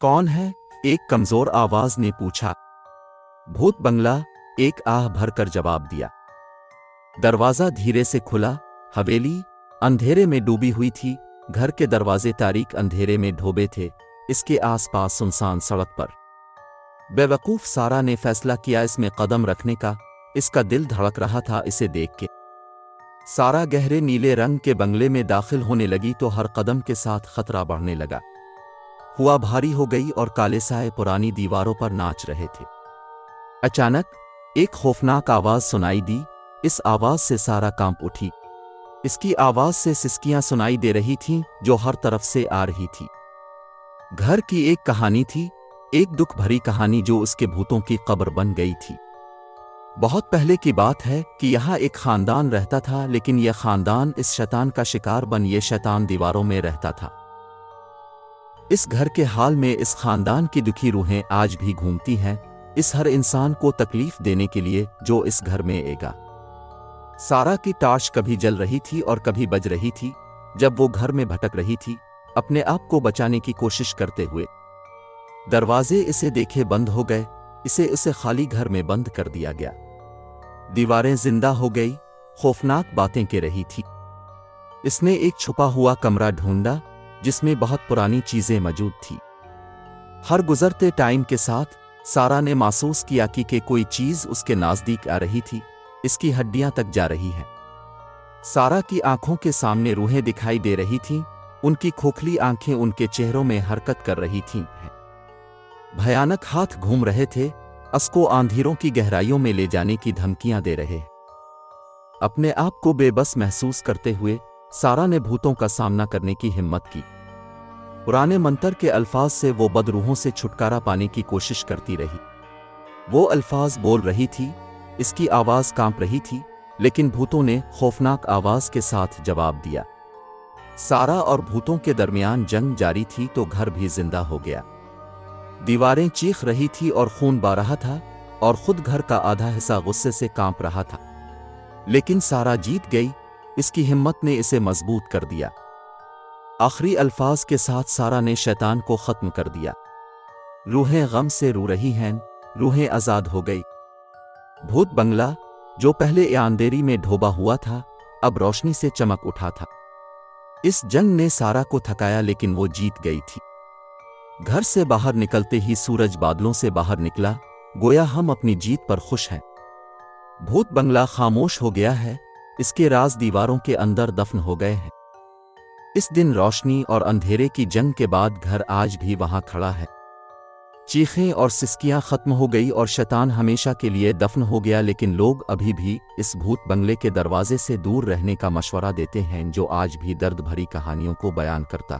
कौन है? एक कमजोर आवाज ने पूछा। भूत बंगला, एक आह भरकर जवाब दिया। दरवाजा धीरे से खुला। हवेली अंधेरे में डूबी हुई थी। घर के दरवाजे तारीक अंधेरे में ढोबे थे। इसके आसपास सुनसान सड़क पर बेवकूफ सारा ने फैसला किया इसमें कदम रखने का। इसका दिल धड़क रहा था इसे देख के। सारा गहरे नीले रंग के बंगले में दाखिल होने लगी तो हर कदम के साथ खतरा बढ़ने लगा। हुआ भारी हो गई और काले साए पुरानी दीवारों पर नाच रहे थे। अचानक एक खौफनाक आवाज सुनाई दी। इस आवाज से सारा कांप उठी। इसकी आवाज से सिसकियां सुनाई दे रही थीं जो हर तरफ से आ रही थी। घर की एक कहानी थी, एक दुख भरी कहानी जो उसके भूतों की कब्र बन गई थी। बहुत पहले की बात है कि यहाँ एक खानदान रहता था, लेकिन यह खानदान इस शैतान का शिकार बन ये शैतान दीवारों में रहता था। इस घर के हाल में इस खानदान की दुखी रूहें आज भी घूमती हैं, इस हर इंसान को तकलीफ देने के लिए जो इस घर में आएगा। सारा की टार्च कभी जल रही थी और कभी बज रही थी जब वो घर में भटक रही थी, अपने आप को बचाने की कोशिश करते हुए। दरवाजे इसे देखे बंद हो गए। इसे खाली घर में बंद कर दिया गया। दीवारें जिंदा हो गई, खौफनाक बातें कह रही थी। इसने एक छुपा हुआ कमरा ढूंढा जिसमें बहुत पुरानी चीजें मौजूद थी। हर गुजरते टाइम के साथ सारा ने महसूस किया कि कोई चीज उसके नजदीक आ रही थी, इसकी हड्डियां तक जा रही है। सारा की आंखों के सामने रूहें दिखाई दे रही थीं, उनकी खोखली आंखें उनके चेहरों में हरकत कर रही थीं। भयानक हाथ घूम रहे थे, उसको आंधीरों की गहराइयों में ले जाने की धमकियां दे रहे। अपने आप को बेबस महसूस करते हुए सारा ने भूतों का सामना करने की हिम्मत की। पुराने मंत्र के अल्फाज से वो बदरूहों से छुटकारा पाने की कोशिश करती रही। वो अल्फाज बोल रही थी, इसकी आवाज कांप रही थी, लेकिन भूतों ने खौफनाक आवाज के साथ जवाब दिया। सारा और भूतों के दरमियान जंग जारी थी तो घर भी जिंदा हो गया। दीवारें चीख रही थी और खून बह रहा था और खुद घर का आधा हिस्सा गुस्से से कांप रहा था। लेकिन सारा जीत गई। इसकी हिम्मत ने इसे मजबूत कर दिया। आखिरी अल्फाज के साथ सारा ने शैतान को खत्म कर दिया। रूहें गम से रो रही हैं, रूहें आजाद हो गई। भूत बंगला जो पहले अंधेरी में ढोबा हुआ था, अब रोशनी से चमक उठा था। इस जंग ने सारा को थकाया लेकिन वो जीत गई थी। घर से बाहर निकलते ही सूरज बादलों से बाहर निकला, गोया हम अपनी जीत पर खुश हैं। भूत बंगला खामोश हो गया है, इसके राज दीवारों के अंदर दफन हो गए हैं। इस दिन रोशनी और अंधेरे की जंग के बाद घर आज भी वहां खड़ा है। चीखें और सिसकियां खत्म हो गई और शैतान हमेशा के लिए दफन हो गया, लेकिन लोग अभी भी इस भूत बंगले के दरवाजे से दूर रहने का मशवरा देते हैं जो आज भी दर्द भरी कहानियों को बयान करता।